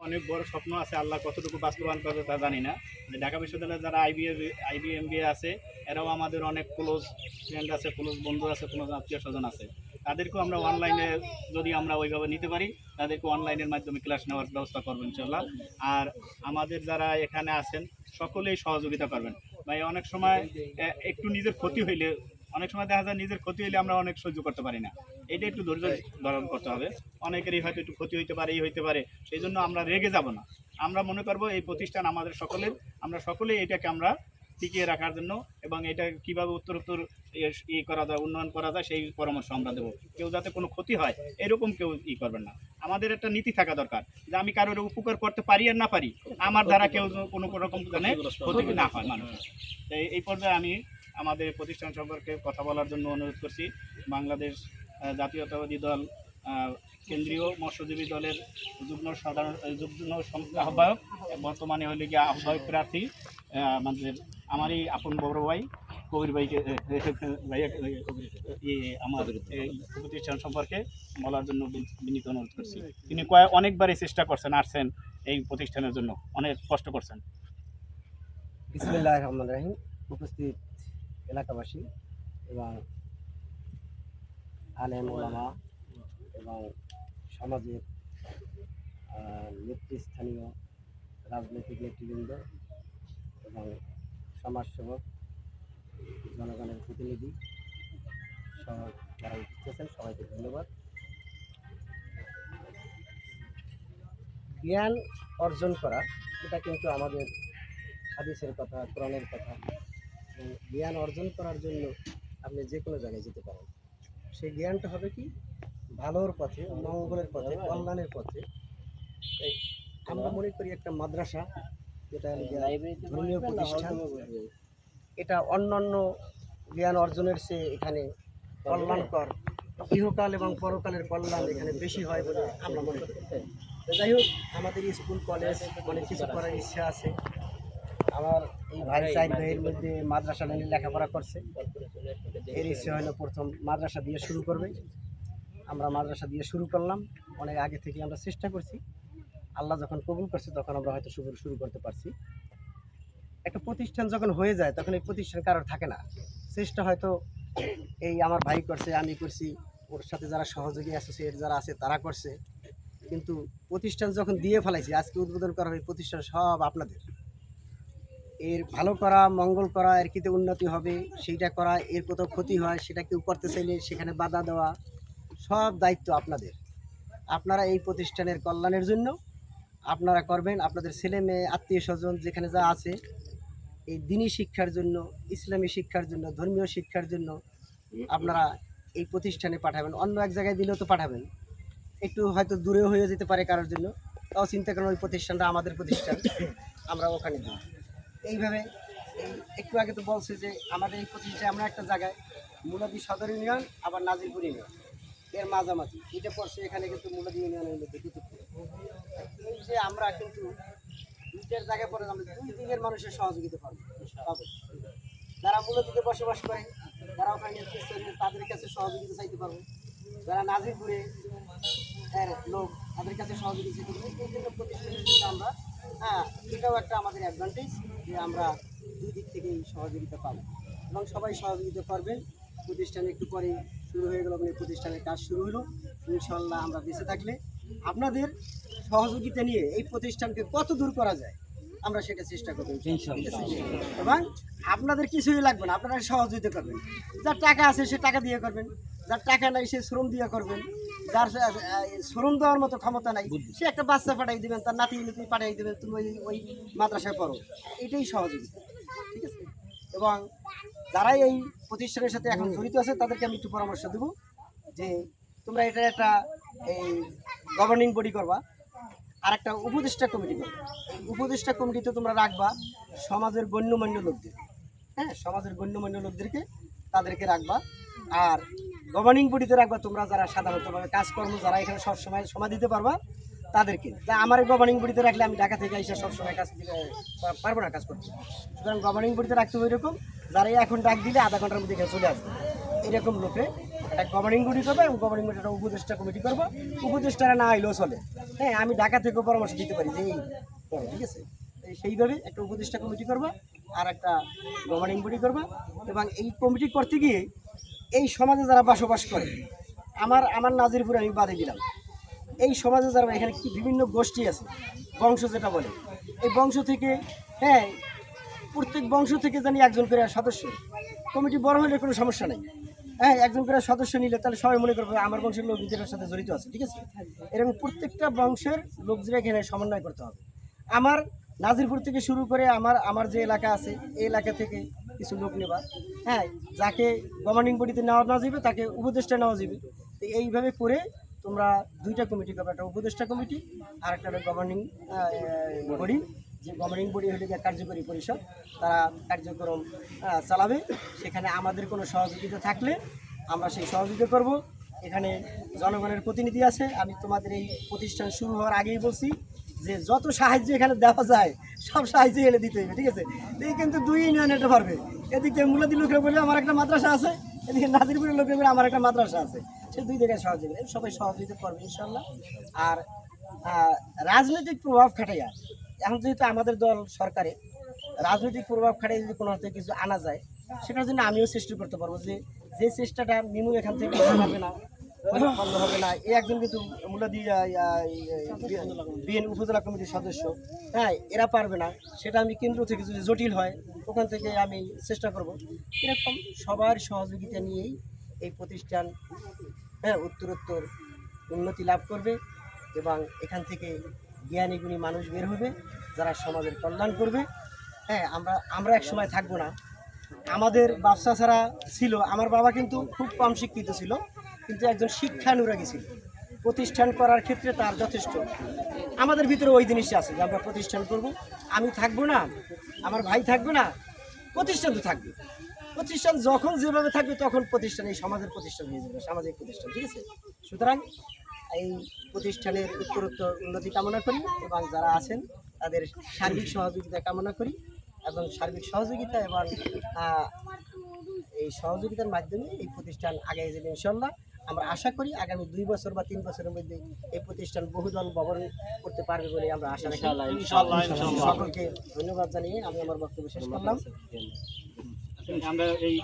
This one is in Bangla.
অনেক বড় স্বপ্ন আছে, আল্লাহ কতটুকু বাস্তবায়ন করবে তা জানি না। যে ঢাকা বিশ্ববিদ্যালয়ে যারা IBMBA আছে, এরাও আমাদের অনেক ক্লোজ ফ্রেন্ড আছে, ক্লোজ বন্ধু আছে, ক্লোজ আত্মীয় স্বজন আছে। তাদেরকেও আমরা অনলাইনে যদি আমরা ওইভাবে নিতে পারি, তাদেরকে অনলাইনের মাধ্যমে ক্লাস নেওয়ার ব্যবস্থা করবো ইনশাল্লাহ। আর আমাদের যারা এখানে আছেন সকলেই সহযোগিতা করবেন। ভাই অনেক সময় একটু নিজের ক্ষতি হইলে, অনেক সময় দেখা যায় নিজের ক্ষতি হইলে আমরা অনেক সহ্য করতে পারি না, এটা একটু ধৈর্য ধারণ করতে হবে। অনেকেরই হয়তো একটু ক্ষতি হইতে পারে, এই হইতে পারে, সেই জন্য আমরা রেগে যাব না। আমরা মনে করব এই প্রতিষ্ঠান আমাদের সকলের, আমরা সকলেই এটাকে আমরা টিকিয়ে রাখার জন্য এবং এটা কীভাবে উত্তরোত্তর করা যায়, উন্নয়ন করা যায়, সেই পরামর্শ আমরা দেবো। কেউ যাতে কোনো ক্ষতি হয় এরকম কেউ করবেন না। আমাদের একটা নীতি থাকা দরকার যে আমি কারোর উপকার করতে পারি আর না পারি, আমার দ্বারা কেউ কোনো রকম ক্ষতি না হয় মানুষ। এই পর্যায়ে আমি আমাদের প্রতিষ্ঠান সম্পর্কে কথা বলার জন্য অনুরোধ করছি বাংলাদেশ জাতীয়তাবাদী দল কেন্দ্রীয় মৎস্যজীবী দলের যুগ্ম আহ্বায়ক, বর্তমানে হলে গিয়ে আহ্বায়ক প্রার্থী আমারই আপন বড় ভাই কবির ভাইকে আমার এই প্রতিষ্ঠান সম্পর্কে বলার জন্য বিনীত অনুরোধ করছি। তিনি অনেকবারই চেষ্টা করছেন, আসছেন এই প্রতিষ্ঠানের জন্য, অনেক কষ্ট করছেন। বিসমিল্লাহির রহমানির রহিম। উপস্থিত এলাকাবাসী এবং আলেম ওলামা এবং সমাজের নেতৃস্থানীয় রাজনৈতিক নেতৃবৃন্দ এবং সমাজসেবক, জনগণের প্রতিনিধি সহ যারা উপস্থিত আছেন সবাইকে ধন্যবাদ। জ্ঞান অর্জন করা এটা কিন্তু আমাদের হাদিসের কথা, কোরআনের কথা। জ্ঞান অর্জন করার জন্য আপনি যে কোনো জায়গায় যেতে পারেন। সেই জ্ঞানটা হবে কি ভালোর পথে, মঙ্গলের পথে, কল্যাণের পথে। আমরা মনে করি একটা মাদ্রাসা, যেটা ধর্মীয় প্রতিষ্ঠান, এটা অন্যান্য জ্ঞান অর্জনের চেয়ে এখানে কল্যাণকর, ইহকাল এবং পরকালের কল্যাণ এখানে বেশি হয় বলে আমরা মনে করি। যাই হোক, আমাদের স্কুল কলেজ অনেক কিছু করার ইচ্ছা আছে। আমার এই ভাই চার ভাইয়ের মধ্যে মাদ্রাসা লাইনে লেখাপড়া করছে, এর ইচ্ছে হলো প্রথম মাদ্রাসা দিয়ে শুরু করবে। আমরা মাদ্রাসা দিয়ে শুরু করলাম, অনেক আগে থেকে আমরা চেষ্টা করছি। আল্লাহ যখন কবুল করছে তখন আমরা হয়তো শুরু করতে পারছি। একটা প্রতিষ্ঠান যখন হয়ে যায় তখন এই প্রতিষ্ঠান কারোর থাকে না। চেষ্টা হয়তো এই আমার ভাই করছে, আমি করছি, ওর সাথে যারা সহযোগী অ্যাসোসিয়েট যারা আছে তারা করছে, কিন্তু প্রতিষ্ঠান যখন দিয়ে ফেলাইছি, আজকে উদ্বোধন করা হয়, প্রতিষ্ঠান সব আপনাদের। এর ভালো করা, মঙ্গল করা, এর কিতে উন্নতি হবে সেইটা করা, এর কোথাও ক্ষতি হয় সেটা কেউ করতে চাইলে সেখানে বাধা দেওয়া, সব দায়িত্ব আপনাদের। আপনারা এই প্রতিষ্ঠানের কল্যাণের জন্য আপনারা করবেন। আপনাদের ছেলে মেয়ে, আত্মীয় স্বজন যেখানে যা আছে, এই দিনী শিক্ষার জন্য, ইসলামী শিক্ষার জন্য, ধর্মীয় শিক্ষার জন্য আপনারা এই প্রতিষ্ঠানে পাঠাবেন। অন্য এক জায়গায় দিলেও তো পাঠাবেন, একটু হয়তো দূরেও হয়ে যেতে পারে কারোর জন্য, তাও চিন্তা করেন ওই প্রতিষ্ঠানটা আমাদের প্রতিষ্ঠান, আমরা ওখানে দিই। এইভাবে একটু আগে তো বলছে যে আমাদের এই প্রতিষ্ঠানে আমরা একটা জায়গায় মুলাদি সদর ইউনিয়ন আবার নাজিরপুর ইউনিয়ন এর মাঝামাঝি এটা পড়ছে, এখানে কিন্তু মুলাদি ইউনিয়নের মধ্যে দুটো। এই যে আমরা কিন্তু দুইটার জায়গায় পরে আমরা দুই দিকের মানুষের সহযোগিতা পাবো। যারা মুলাদিতে বসবাস করে, যারা ওখানে তাদের কাছে সহযোগিতা চাইতে পারবো, যারা নাজিরপুরে লোক তাদের কাছে সহযোগিতা চাইতে পারবো। এই জন্য প্রতিষ্ঠানের জন্য আমরা এটাও একটা আমাদের অ্যাডভান্টেজ যে আমরা দুই দিক থেকেই সহযোগিতা পাবো এবং সবাই সহযোগিতা করবেন। প্রতিষ্ঠানে একটু পরে শুরু হয়ে গেল, মানে প্রতিষ্ঠানের কাজ শুরু হলো। ইনশাল্লাহ আমরা বেঁচে থাকলে আপনাদের সহযোগিতা নিয়ে এই প্রতিষ্ঠানকে কত দূর করা যায় আমরা সেটা চেষ্টা করবো এবং আপনাদের কিছুই লাগবে না, আপনারা সহযোগিতা করবেন। যার টাকা আছে সে টাকা দিয়ে করবেন, যার টাকা নাই সে শ্রম দিয়ে করবেন, যার শ্রম দেওয়ার মতো ক্ষমতা নাই সে একটা বাচ্চা পাঠাই দেবেন, তার নাতি নাতি পাঠিয়ে দেবেন, তুমি ওই মাদ্রাসায় পড়ো, এটাই সহযোগিতা। ঠিক আছে? এবং যারাই এই প্রতিষ্ঠানের সাথে এখন জড়িত আছে তাদেরকে আমি একটু পরামর্শ দেবো যে তোমরা এটা একটা এই গভর্নিং বডি করবা, আর একটা উপদেষ্টা কমিটি করবা। এই উপদেষ্টা কমিটিতে তোমরা রাখবা সমাজের গণ্যমান্য লোকদের, হ্যাঁ, সমাজের গণ্যমান্য লোকদেরকে তাদেরকে রাখবা। আর গভর্নিং বডিতে রাখবা তোমরা যারা সাধারণতভাবে কাজকর্ম যারা এখানে সবসময় সময় দিতে পারবা তাদেরকে। তা আমার গভর্নিং বডিতে রাখলে আমি ঢাকা থেকে এসে সবসময় কাজ দিতে পারবো না, কাজ করতে। সুতরাং গভর্নিং বডিতে রাখতে হবে এরকম যারা এখন ডাক দিলে আধা ঘন্টার মধ্যে এখানে চলে আসবে, এরকম লোকে একটা গভর্নিং বডি করবো এবং গভর্নিং বডি একটা উপদেষ্টা কমিটি করবো। উপদেষ্টারা না আইলেও চলে, হ্যাঁ, আমি ঢাকা থেকেও পরামর্শ দিতে পারি যে এই করো, ঠিক আছে। সেইভাবে একটা উপদেষ্টা কমিটি করবো আর একটা গভর্নিং বডি করবো, এবং এই কমিটি করতে গিয়ে এই সমাজে যারা বসবাস করে, আমার নাজিরপুরে আমি বাদে দিলাম, এই সমাজে যারা এখানে কি বিভিন্ন গোষ্ঠী আছে, বংশ যেটা বলে, এই বংশ থেকে, হ্যাঁ, প্রত্যেক বংশ থেকে জানি একজন করে সদস্য, কমিটি বড় হলে কোনো সমস্যা নেই, হ্যাঁ, একজন করে সদস্য নিলে তাহলে সবাই মনে করবে আমার বংশের লোক নিজের সাথে জড়িত আছে, ঠিক আছে। এরকম প্রত্যেকটা বংশের লোকদের এখানে সমন্বয় করতে হবে। আমার নাজিরপুর থেকে শুরু করে আমার যে এলাকা আছে এই এলাকা থেকে কিছু লোক নেবা, হ্যাঁ, যাকে গভর্নিং বডিতে নেওয়া না যাবে তাকে উপদেষ্টা নেওয়া যাবে। তো এইভাবে করে তোমরা দুইটা কমিটি করবে, একটা উপদেষ্টা কমিটি আর একটা গভর্নিং বডি। যে গভর্নিং বডি হলে গিয়ে কার্যকরী পরিষদ, তারা কার্যক্রম চালাবে। সেখানে আমাদের কোনো সহযোগিতা থাকলে আমরা সেই সহযোগিতা করব। এখানে জনগণের প্রতিনিধি আছে। আমি তোমাদের এই প্রতিষ্ঠান শুরু হওয়ার আগেই বলছি যে যত সাহায্য এখানে দেওয়া যায় সব সাহায্য এনে দিতে হবে, ঠিক আছে। এই কিন্তু দুই ইউনিয়ন এটা পারবে, এদিকে মুলাদি লোকের বলে আমার একটা মাদ্রাসা আছে, এদিকে নাজিরপুরের লোকের বলে আমার একটা মাদ্রাসা আছে, সে দুই জায়গায় সহযোগিতা, সবাই সহযোগিতা করবে ইনশাল্লাহ। আর রাজনৈতিক প্রভাব খাটাইয়া, এখন যেহেতু আমাদের দল সরকারে, রাজনৈতিক প্রভাব খাটাই যদি কোনো হাতে কিছু আনা যায়, সেটার জন্য আমিও চেষ্টা করতে পারবো। যে চেষ্টাটা মিমু এখান থেকে হবে না, বন্ধ হবে না, এই একজন কিন্তু মুলাদি বিএনপি উপজেলা কমিটির সদস্য, হ্যাঁ, এরা পারবে না, সেটা আমি কেন্দ্র থেকে যদি জটিল হয় ওখান থেকে আমি চেষ্টা করব। এরকম সবার সহযোগিতা নিয়েই এই প্রতিষ্ঠান, হ্যাঁ, উত্তরোত্তর উন্নতি লাভ করবে এবং এখান থেকে জ্ঞানী গুণী মানুষ বের হবে যারা সমাজের কল্যাণ করবে। হ্যাঁ, আমরা এক সময় থাকবো না। আমাদের বাচ্চা ছাড়া ছিল, আমার বাবা কিন্তু খুব কম শিক্ষিত ছিল, কিন্তু একজন শিক্ষানুরাগী ছিল। প্রতিষ্ঠান করার ক্ষেত্রে তার যথেষ্ট, আমাদের ভিতরে ওই জিনিসটা আছে যে আমরা প্রতিষ্ঠান করব। আমি থাকবো না, আমার ভাই থাকবে না, প্রতিষ্ঠান তো থাকবে। প্রতিষ্ঠান যখন যেভাবে থাকবে তখন প্রতিষ্ঠান এই সমাজের প্রতিষ্ঠান হয়ে যাবে, সামাজিক প্রতিষ্ঠান, ঠিক আছে। সুতরাং এই প্রতিষ্ঠানের উত্তরোত্তর উন্নতি কামনা করি এবং যারা আছেন তাদের সার্বিক সহযোগিতা কামনা করি, এবং সার্বিক সহযোগিতা এবং এই সহযোগিতার মাধ্যমে এই প্রতিষ্ঠান আগায় যাবে ইনশাল্লাহ। আমরা আশা করি আগামী 2 বছর বা 3 বছরের মধ্যে এই প্রতিষ্ঠান বহুদল ভবন করতে পারবে বলে আমরা আশা রাখি। ইনশাআল্লাহ। সকলকে ধন্যবাদ জানিয়ে আমি আমার বক্তব্য শেষ করলাম। আমরা এই